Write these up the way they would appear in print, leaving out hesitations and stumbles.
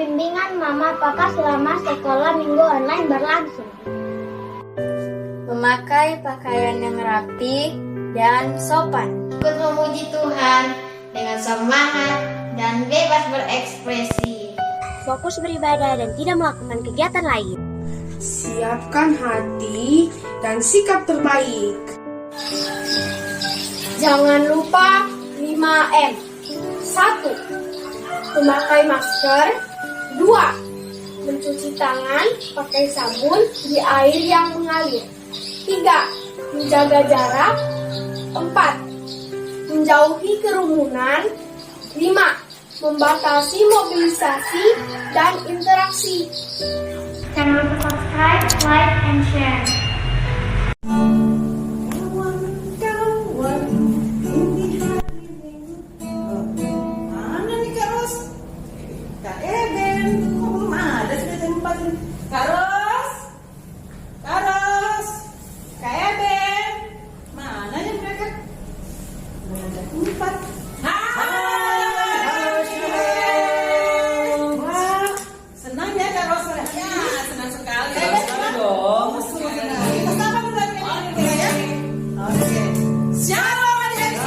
bimbingan Mama Papa selama sekolah minggu online berlangsung. Memakai pakaian yang rapi dan sopan. Ikut memuji Tuhan dengan semangat dan bebas berekspresi. Fokus beribadah dan tidak melakukan kegiatan lain. Siapkan hati dan sikap terbaik. Jangan lupa 5M. 1. Memakai masker. 2. Mencuci tangan pakai sabun di air yang mengalir. 3. Menjaga jarak. 4. Menjauhi kerumunan. 5. Membatasi mobilisasi dan interaksi. Jangan lupa subscribe, like, and share. Mana nih Kak Ros? Kak Eben, kok belum ada sudah jam 4 ini? Kak Ros? Kak Ros? Kak Eben? Mana ya mereka? Belum ada jam 4. Wah, senang ya Kak Ros? Ya, senang sekali. Senang dong. Kita sapa dulu ya. Oke. Shalom adik-adik.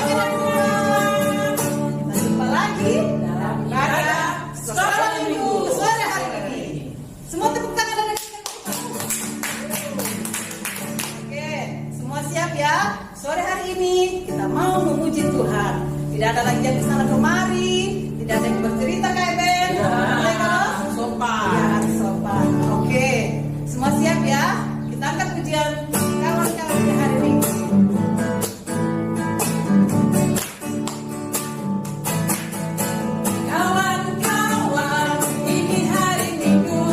Kita jumpa lagi dalam Karya Sekolah Minggu sore hari ini. Semua tepuk tangan dan oke, semua siap ya? Sore hari ini kita mau memuji Tuhan. Tidak ada lagi yang kesana kemari, tidak ada yang bercerita kayak Ben. Sopan. Ya, harus sopan. Oke, semua siap ya? Kita angkat pujian kawan-kawan di hari Minggu. Kawan-kawan, ini hari Minggu.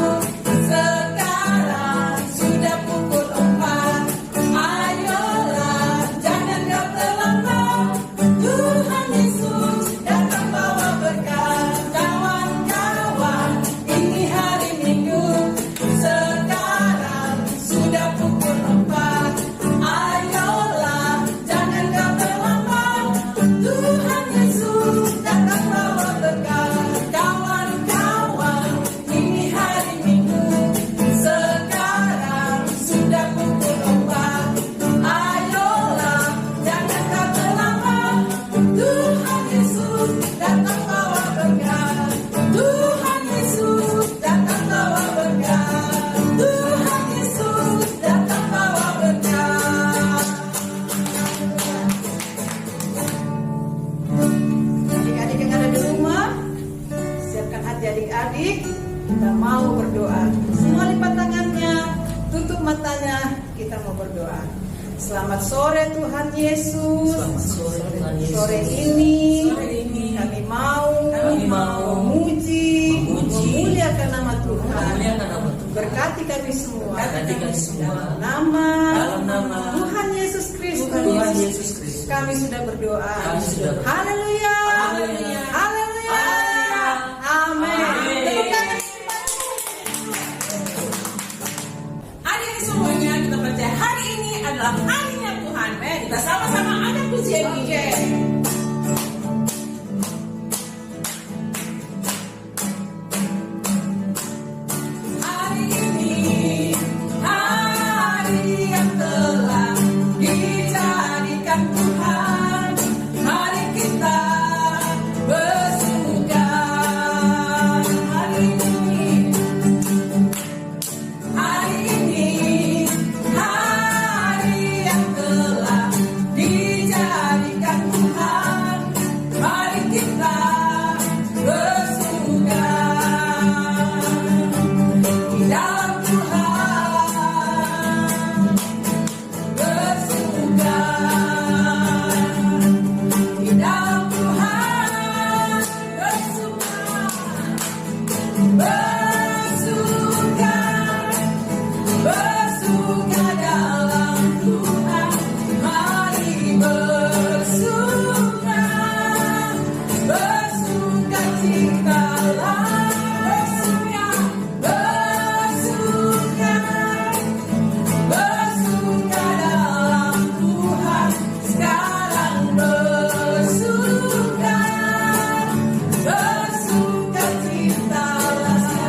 Sekarang sudah pukul 4. Ayolah, jangan kau terlambat. Tuhan Yesus datang bawa berkat. Kawan-kawan, ini hari Minggu. Sekarang sudah pukul 4. Ayolah, jangan kau terlambat. Tuhan Yesus datang bawa berkat. Kawan-kawan, ini hari Minggu. Sekarang sudah pukul 4. Ayolah, jangan kau terlambat. Tuhan Yesus datang bawa berkat. Tuhan Yesus datang bawa berkat. Tuhan Yesus datang bawa berkat. Adik-adik yang ada di rumah, siapkan hati adik-adik. Kita mau berdoa. Semua lipat tangannya, tutup matanya. Kita mau berdoa. Selamat sore Tuhan Yesus. Sore ini kami mau memuji, memuliakan nama Tuhan. Berkati kami semua. Dalam nama Tuhan Yesus Kristus. Kami sudah berdoa. Haleluya. Haleluya. Amin. Tepuk tangan. Hari ini semuanya kita percaya hari ini adalah harinya Tuhan. Mari kita sama-sama angkat pujian ini. Hari ini hari yang telah dijadikan Tuhan. Mari kita bersuka. Hari ini hari yang telah dijadikan Tuhan. Mari kita bersuka di dalam Tuhan. Bersuka di dalam Tuhan. Bersuka, bersuka dalam Tuhan. Mari bersuka, bersuka citalah. Bersuka, bersuka dalam Tuhan. Sekarang bersuka, bersuka citalah.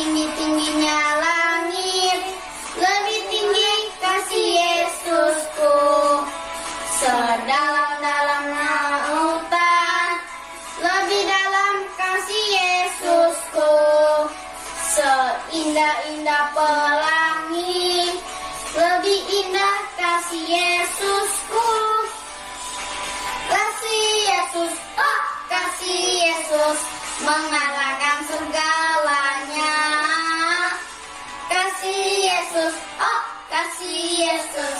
setinggi-tingginya langit, lebih tinggi kasih Yesusku. Sedalam-dalamnya lautan, lebih dalam kasih Yesusku. Seindah-indah pelangi, lebih indah kasih Yesusku. Kasih Yesus, oh kasih Yesus, mengalahkan segalanya. Kasih Yesus, oh kasih Yesus,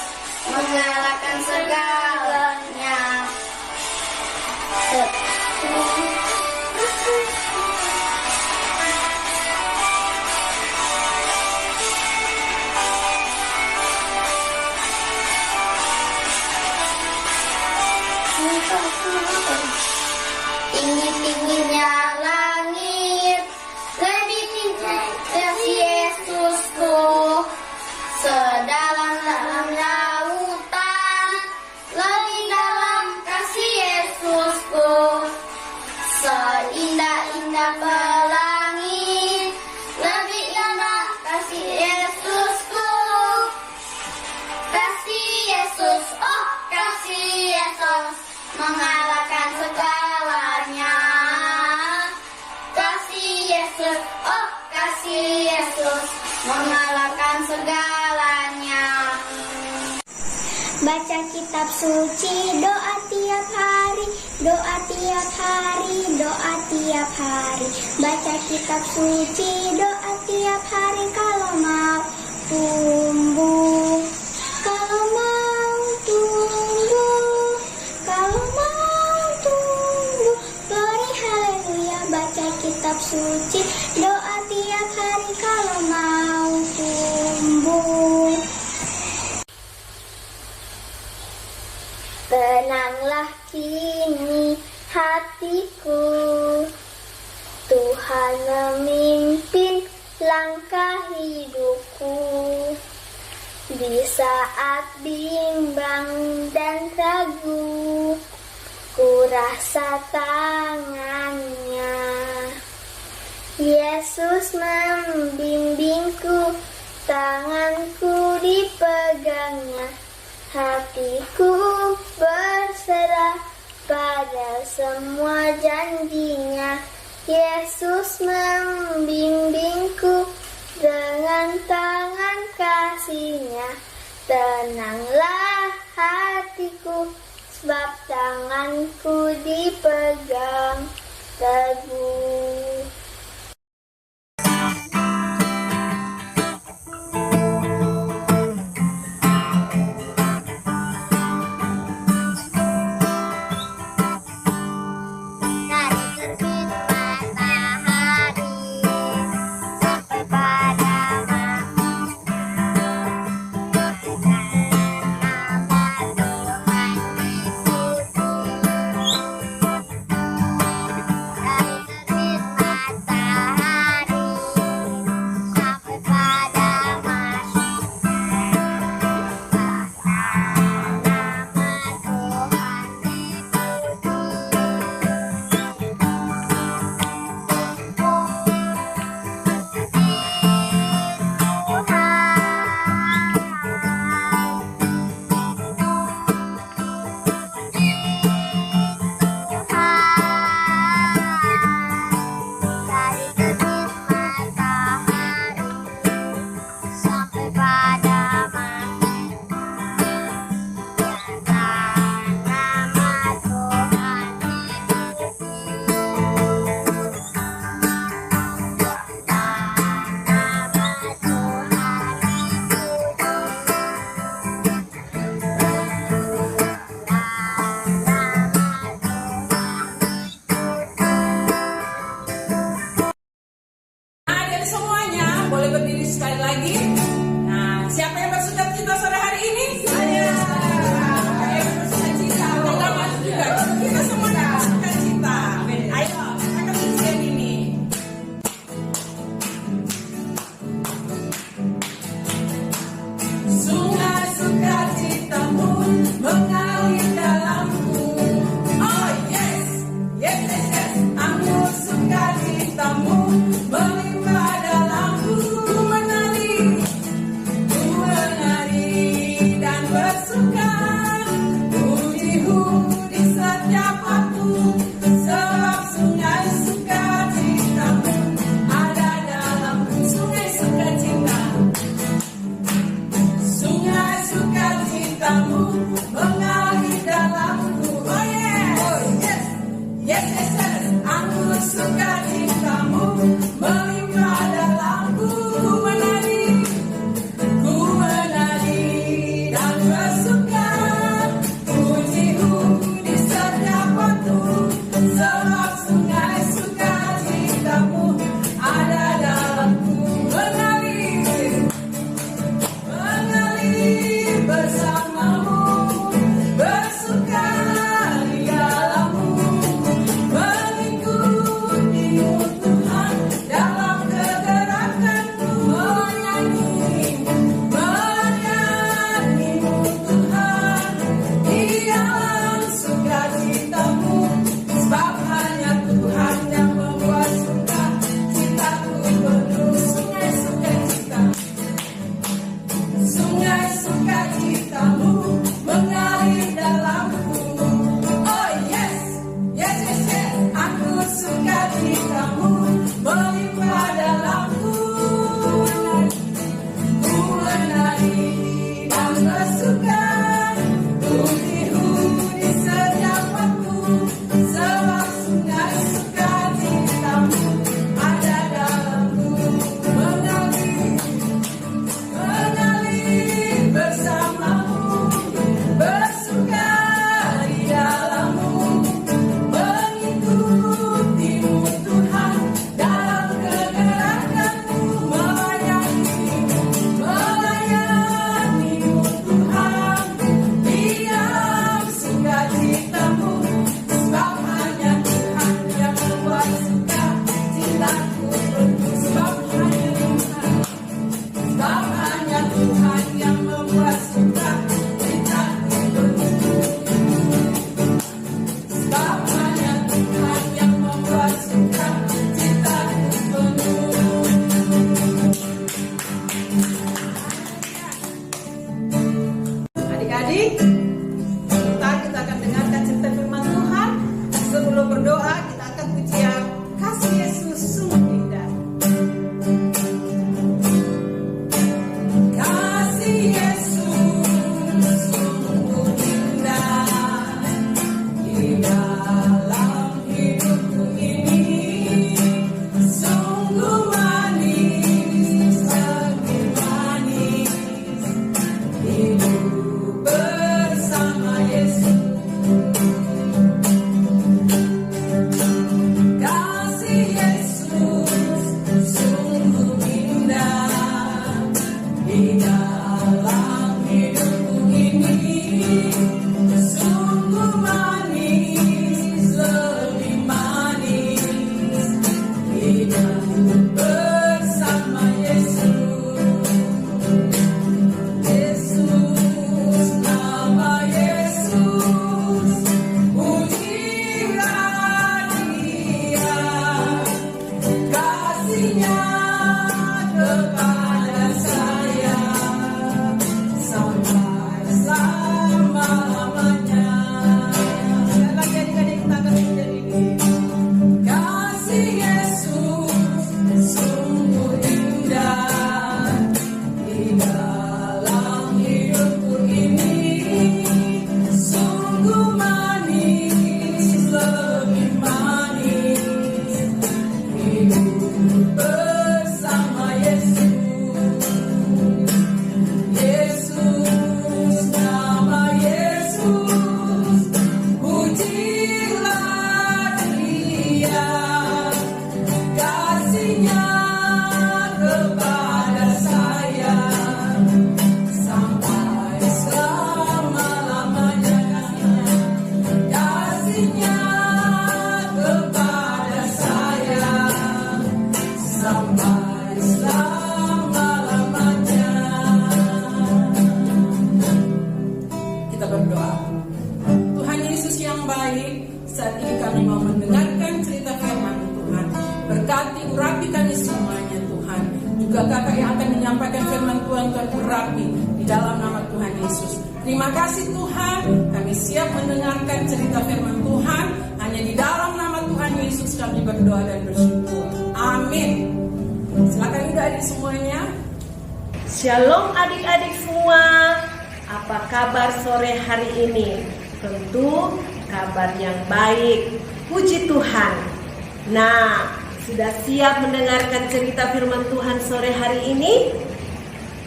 mengalahkan segalanya. Tinggi-tingginya langit, lebih tinggi kasih Yesusku. Sedalam-dalam lautan, lebih dalam kasih Yesusku. Seindah-indah pelangi, lebih indah kasih Yesusku. Kasih Yesus, oh kasih Yesus, mengalahkan segalanya. Kasih Yesus, oh kasih Yesus, mengalahkan segalanya. Baca kitab suci, doa tiap hari, doa tiap hari, doa tiap hari. Baca kitab suci, doa tiap hari kalau mau tumbuh. Kalau mau tumbuh, kalau mau tumbuh. Glory haleluya, baca kitab suci, doa tiap hari kalau mau tumbuh. Tenanglah kini hatiku, Tuhan memimpin langkah hidupku. Di saat bimbang dan ragu, ku rasa tangannya. Yesus membimbingku, tanganku dipegangnya. Hatiku berserah pada semua janjinya. Yesus membimbingku dengan tangan kasih-Nya. Tenanglah hatiku, sebab tanganku dipegang teguh. sekali lagi. Nah, siapa yang bersuka cita sore hari ini? Saya. Saya bersuka cita. Selamat juga. Kita semua bersuka cita. Ayo, kita ujian ini. Sungai sukacitamu mengalir dalamku. Oh yes, yes yes yes. Anggur sukacitamu melimpah dalam bersama Yesus. Yesus, nama Yesus, pujilah Dia, kasih-Nya kepada saya sampai selama-lamanya. Sekali lagi adik-adik kita akan menjadi ini. Kasih Yesus sungguh indah di dalam hidupku ini, sungguh manis, lebih manis hidup bersama Yesus. Yesus, nama Yesus, pujilah Dia, kasih-Nya kepada saya sampai selama-lamanya. Kasih-Nya kepada saya sampai selama-lamanya. Kita berdoa. Tuhan Yesus yang baik, saat ini kami mau mendengarkan cerita firman Tuhan. Berkati, urapi kami semuanya Tuhan. Juga kakak yang akan menyampaikan firman Tuhan, Tuhan urapi di dalam nama Tuhan Yesus. Terima kasih Tuhan, kami siap mendengarkan cerita firman Tuhan. Hanya di dalam nama Tuhan Yesus kami berdoa dan bersyukur. Amin. Silakan adik-adik semuanya. Shalom adik-adik semua. Apa kabar sore hari ini? Tentu kabar yang baik. Puji Tuhan. Nah, sudah siap mendengarkan cerita firman Tuhan sore hari ini?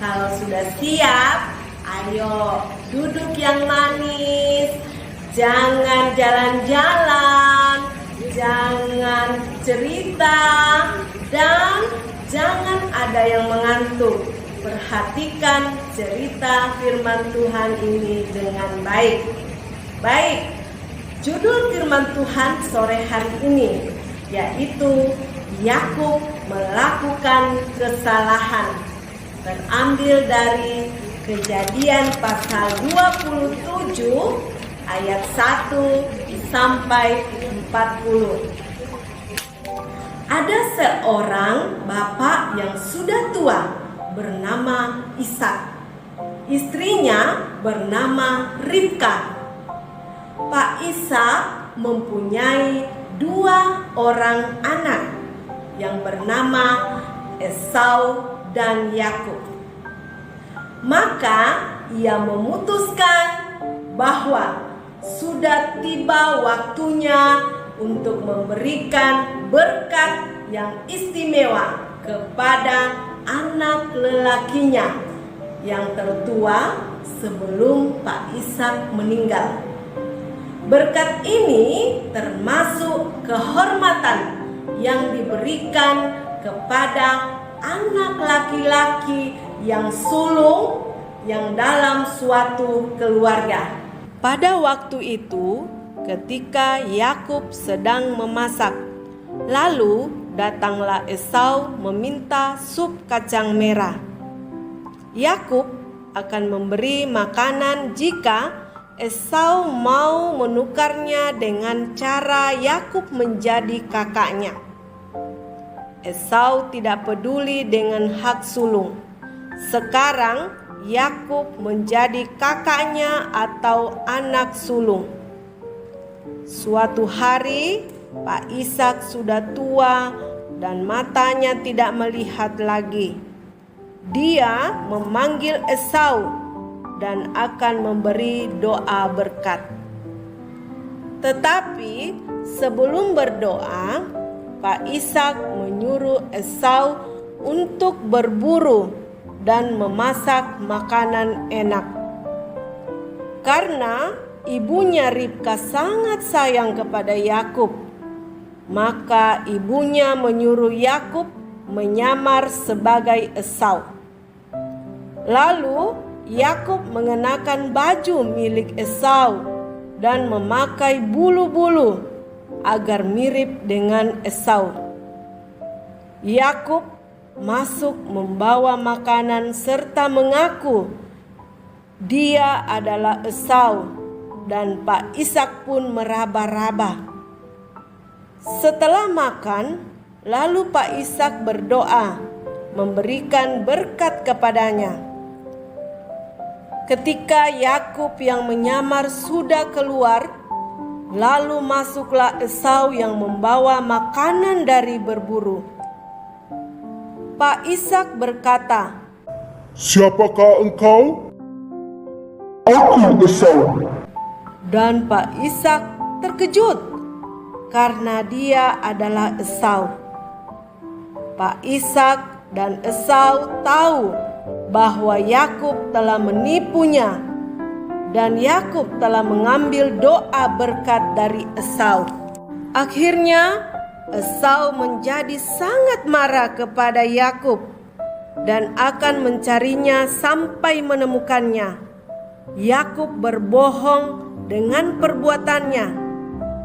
Kalau sudah siap, ayo duduk yang manis. Jangan jalan-jalan, jangan cerita, dan jangan ada yang mengantuk. Perhatikan cerita firman Tuhan ini dengan baik. Baik, judul firman Tuhan sore hari ini yaitu Yakub melakukan kesalahan. Terambil dari Kejadian pasal 27 ayat 1 sampai 40. Ada seorang bapak yang sudah tua bernama Ishak. Istrinya bernama Ribka. Pak Ishak mempunyai 2 orang anak yang bernama Esau dan Yakub. Maka ia memutuskan bahwa sudah tiba waktunya untuk memberikan berkat yang istimewa kepada anak lelakinya yang tertua sebelum Pak Ishak meninggal. Berkat ini termasuk kehormatan yang diberikan kepada anak laki-laki yang sulung yang dalam suatu keluarga. Pada waktu itu, ketika Yakub sedang memasak, lalu datanglah Esau meminta sup kacang merah. Yakub akan memberi makanan jika Esau mau menukarnya dengan cara Yakub menjadi kakaknya. Esau tidak peduli dengan hak sulung. Sekarang Yakub menjadi kakaknya atau anak sulung. Suatu hari Pak Ishak sudah tua dan matanya tidak melihat lagi. Dia memanggil Esau dan akan memberi doa berkat. Tetapi sebelum berdoa, Pak Ishak menyuruh Esau untuk berburu dan memasak makanan enak. Karena ibunya Ribka sangat sayang kepada Yakub, maka ibunya menyuruh Yakub menyamar sebagai Esau. Lalu Yakub mengenakan baju milik Esau dan memakai bulu-bulu agar mirip dengan Esau. Yakub masuk membawa makanan serta mengaku dia adalah Esau, dan Pak Ishak pun meraba-raba. Setelah makan, lalu Pak Ishak berdoa memberikan berkat kepadanya. Ketika Yakub yang menyamar sudah keluar, lalu masuklah Esau yang membawa makanan dari berburu. Pak Ishak berkata, "Siapakah engkau?" "Aku Esau." Dan Pak Ishak terkejut karena dia adalah Esau. Pak Ishak dan Esau tahu bahwa Yakub telah menipunya, dan Yakub telah mengambil doa berkat dari Esau. Akhirnya Esau menjadi sangat marah kepada Yakub dan akan mencarinya sampai menemukannya. Yakub berbohong dengan perbuatannya.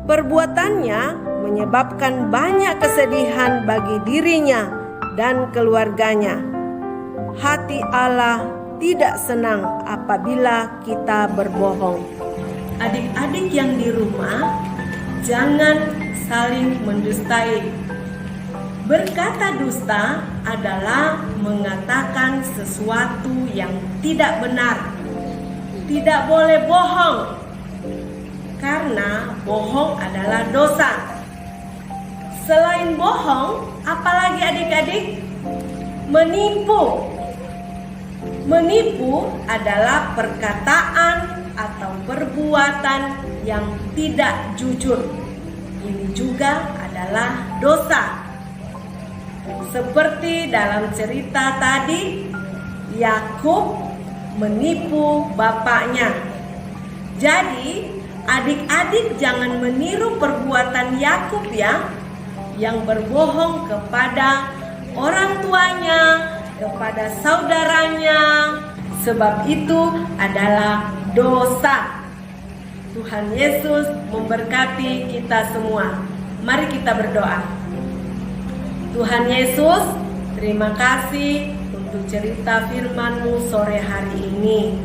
Perbuatannya menyebabkan banyak kesedihan bagi dirinya dan keluarganya. Hati Allah tidak senang apabila kita berbohong. Adik-adik yang di rumah, jangan saling mendustai. Berkata dusta adalah mengatakan sesuatu yang tidak benar. Tidak boleh bohong, karena bohong adalah dosa. Selain bohong, apalagi adik-adik? Menipu. Menipu adalah perkataan atau perbuatan yang tidak jujur. Ini juga adalah dosa. Seperti dalam cerita tadi, Yakub menipu bapaknya. Jadi, adik-adik jangan meniru perbuatan Yakub ya, yang berbohong kepada orang tuanya, kepada saudaranya, sebab itu adalah dosa. Tuhan Yesus memberkati kita semua. Mari kita berdoa. Tuhan Yesus, terima kasih untuk cerita firman-Mu sore hari ini.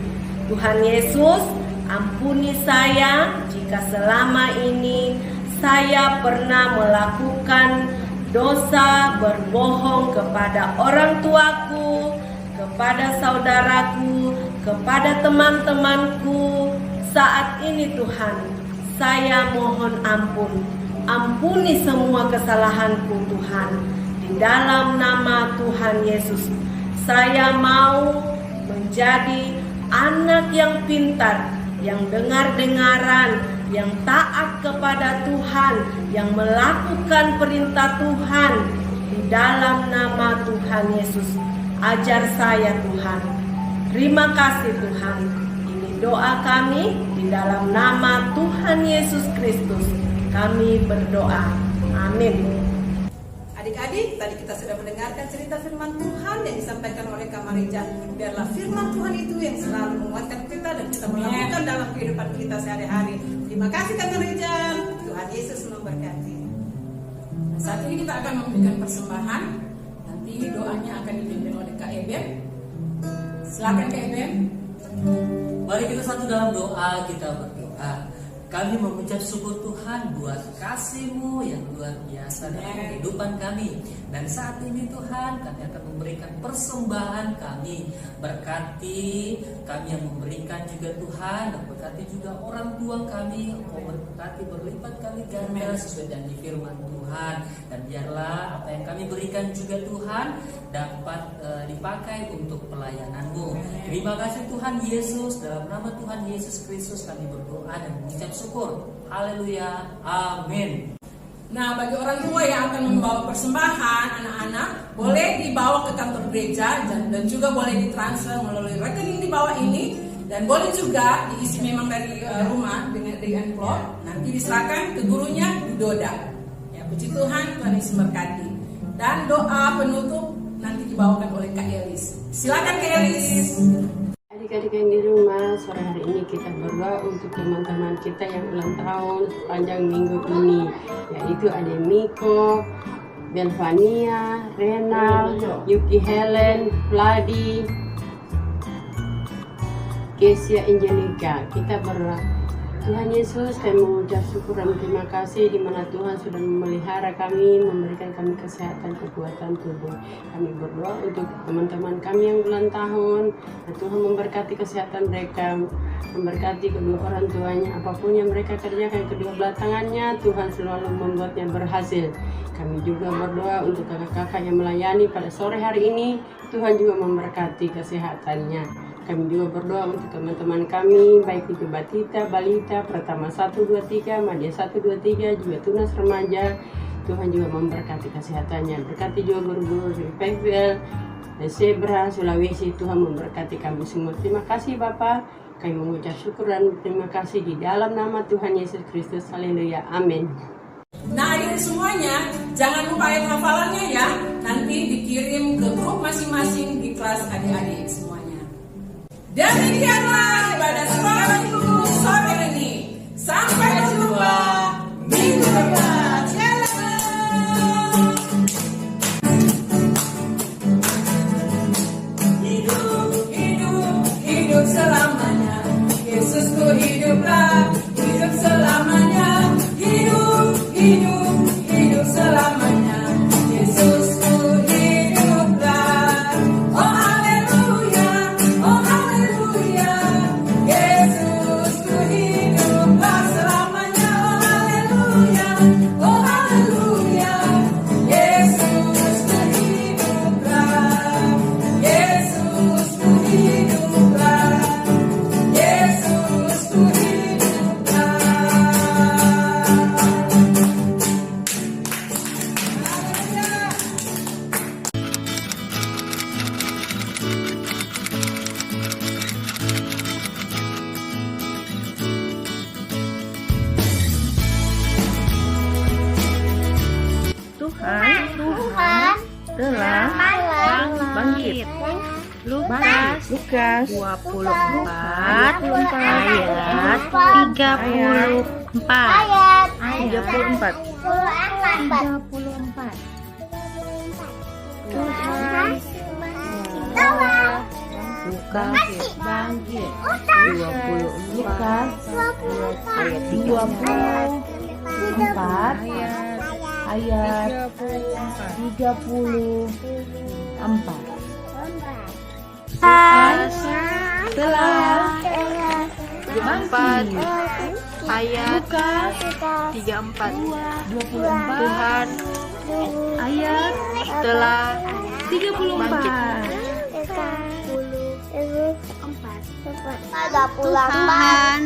Tuhan Yesus, ampuni saya jika selama ini saya pernah melakukan dosa berbohong kepada orang tuaku, kepada saudaraku, kepada teman-temanku. Saat ini Tuhan, saya mohon ampun. Ampuni semua kesalahanku Tuhan. Di dalam nama Tuhan Yesus, saya mau menjadi anak yang pintar, yang dengar-dengaran, yang taat kepada Tuhan, yang melakukan perintah Tuhan. Di dalam nama Tuhan Yesus, ajar saya Tuhan. Terima kasih Tuhan. Doa kami di dalam nama Tuhan Yesus Kristus. Kami berdoa. Amin. Adik-adik, tadi kita sudah mendengarkan cerita firman Tuhan yang disampaikan oleh Kak Marija. Biarlah firman Tuhan itu yang selalu menguatkan kita dan kita melakukan dalam kehidupan kita sehari-hari. Terima kasih Kak Marija. Tuhan Yesus memberkati. Saat ini kita akan memberikan persembahan. Nanti doanya akan dipimpin oleh Kak Eben. Silakan Kak Eben. Mari kita satu dalam doa, kita berdoa. Kami mengucap syukur Tuhan buat kasih-Mu yang luar biasa dalam kehidupan kami. Dan saat ini Tuhan, kami akan memberikan persembahan kami. Berkati kami yang memberikan juga Tuhan, dan berkati juga orang tua kami. Engkau berkati berlipat kali ganda sesuai janji firman Tuhan. Dan biarlah apa yang kami berikan juga Tuhan dapat dipakai untuk pelayanan-Mu. Terima kasih Tuhan Yesus. Dalam nama Tuhan Yesus Kristus kami berdoa dan mengucap syukur. Haleluya. Amin. Nah, bagi orang tua yang akan membawa persembahan anak-anak, boleh dibawa ke kantor gereja dan juga boleh ditransfer melalui rekening di bawah ini, dan boleh juga diisi memang dari rumah dengan amplop, nanti diserahkan ke gurunya di Doda. Ya, puji Tuhan, Tuhan Yesus memberkati. Dan doa penutup nanti dibawakan oleh Kak Elis. Silakan Kak Elis. Adik-adik yang di rumah, sore hari ini kita berdoa untuk teman-teman kita yang ulang tahun sepanjang minggu ini, yaitu Ade Miko, Belvania, Renal, Yuki Helen, Vladi, Kesia Angelica. Kita berdoa. Tuhan Yesus, kami mengucap syukur dan terima kasih di mana Tuhan sudah memelihara kami, memberikan kami kesehatan, kekuatan tubuh. Kami berdoa untuk teman-teman kami yang ulang tahun, dan Tuhan memberkati kesehatan mereka, memberkati kedua orang tuanya, apapun yang mereka kerjakan kedua belah tangannya, Tuhan selalu membuatnya berhasil. Kami juga berdoa untuk kakak-kakak yang melayani pada sore hari ini, Tuhan juga memberkati kesehatannya. Kami juga berdoa untuk teman-teman kami, baik itu Batita, Balita, Pertama 123, Madya 123, juga Tunas Remaja. Tuhan juga memberkati kesehatannya. Berkati juga guru-guru di PVL, Zebra, Sulawesi. Tuhan memberkati kami semua. Terima kasih Bapak. Kami mengucap syukur dan terima kasih di dalam nama Tuhan Yesus Kristus. Haleluya. Amin. Nah, adik semuanya, jangan lupa ayat hafalannya ya. Nanti dikirim ke grup masing-masing di kelas adik-adik semuanya. Demikianlah ibadah sekolah minggu sore ini. Sampai jumpa minggu depan. Hidup, hidup, hidup selamanya. Yesusku hiduplah, hidup selamanya. Hidup, hidup, hidup selamanya. Yesusku hiduplah. Oh haleluya, oh haleluya. Yesusku hiduplah selamanya. Oh haleluya, Yesusku hiduplah. Yesusku hiduplah. Yesusku hiduplah. Tuhan telah bangkit. Lukas 24 ayat 34. Tuhan Lukas bangkit 24 ayat 34 ayat 34. Telah bangkit ayat 34. Tuhan ayat telah 34. Tuhan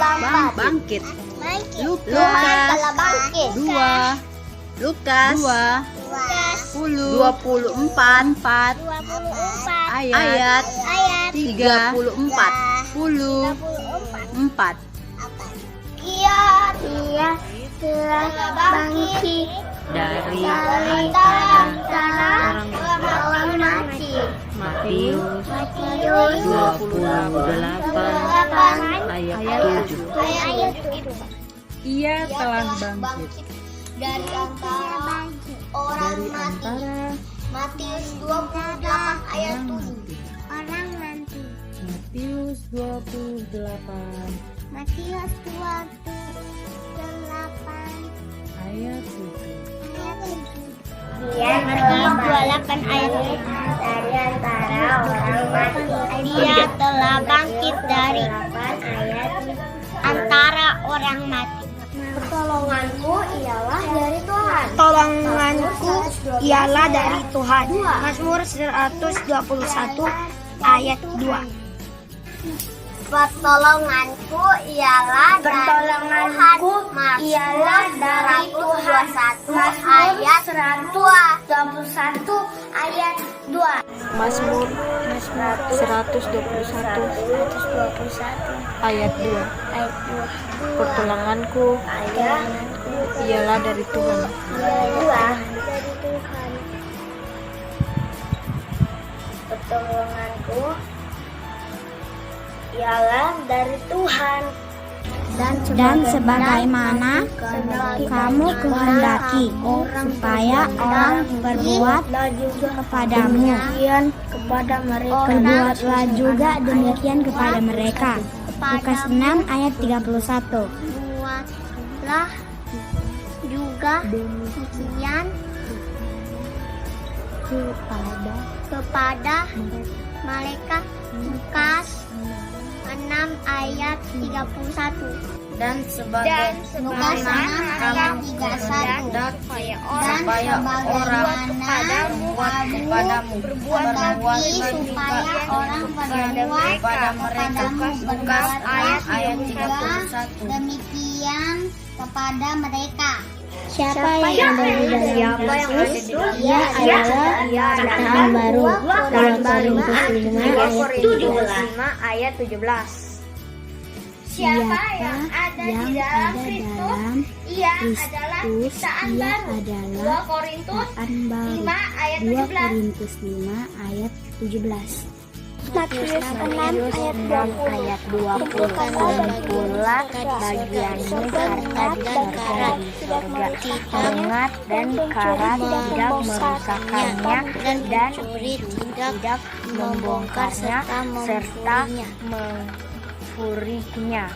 telah bangkit. Lukas 24 ayat 34. Ia telah bangkit Dari antara orang mati. Matius 28 ayat 7. Ia telah bangkit dari antara orang mati. Matius 28 ayat 7. Orang mati. Matius 28 Matius 28 ayat 7. Dia telah 28 ayat 7 dari antara orang mati. Dia telah bangkit dari antara orang mati. Pertolonganku ialah dari Tuhan. Pertolonganku ialah dari Tuhan. Mazmur 121 ayat 2. Pertolonganku ialah dari Tuhan. Ayat 121 ayat 2. Mazmur 121 ayat 2. Pertolonganku ialah dari Tuhan. Pertolonganku ialah dari Tuhan. dan sebagaimana kamu kehendaki, supaya orang berbuat kepadamu. Perbuatlah juga demikian kepada mereka. Lukas 6 ayat 31. Buatlah juga demikian kepada malaikat. Lukas 6 ayat 31. Dan sebagaimana kamu kehendak supaya orang berbuat kepadamu, perbuatlah juga kepada mereka. Lukas ayat 31. Demikian kepada mereka. Siapa yang ada di dalam Yesus, ia adalah ciptaan baru. Dalam Korintus 5 ayat 17. Siapa yang ada di dalam Kristus, ia adalah ciptaan baru. 2 Korintus 5 ayat 17. Matius 6 ayat 20. Pula bagianmu harta dan di surga. Ingat dan karat tidak merusakkannya, dan curi tidak membongkarnya serta mengfurinya.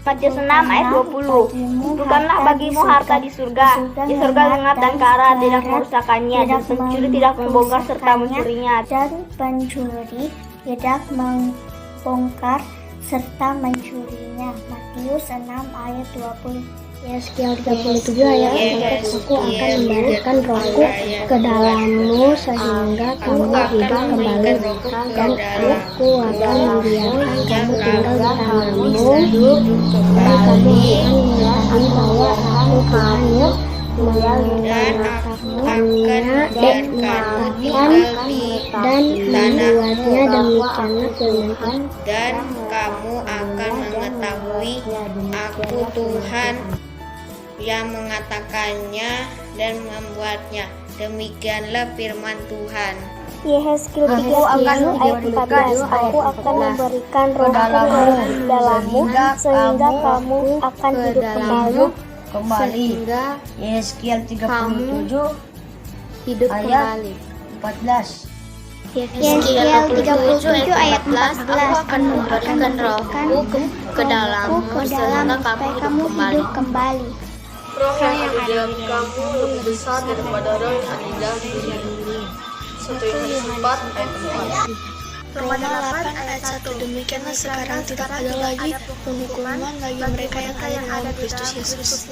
Matius 6 ayat 20. Bukanlah bagimu harta di surga. Di surga lengat dan karat tidak merusakkannya, dan pencuri tidak membongkar serta mencurinya. Dan pencuri tidak membongkar serta mencurinya. Matius 6 ayat 20. Yeskiel 37 ayat 4. Aku akan memberikan rohku ke dalammu sehingga kamu hidup kembali, dan aku akan membiarkan kamu tinggal di tanahmu, dan kamu akan melihat bahwa aku kamu dan membuatnya demikianlah firman. Dan kamu akan mengetahui aku Tuhan yang mengatakannya dan membuatnya. Demikianlah firman Tuhan. Yehezkiel 37 ayat 14. Aku akan memberikan rohku di dalammu sehingga kamu akan hidup kembali. Yeskiel 37 ayat 14. Yeskiel 37 ayat 14. Aku akan memberikan rohku ke dalammu sehingga kamu hidup kembali. Roh yang ada di dalam kamu lebih besar daripada roh yang ada di dalam dunia ini. 1 Yohanes 4 ayat 4. Roma 8 ayat 1. Demikianlah sekarang tidak ada lagi penghukuman bagi mereka yang ada dalam Kristus Yesus.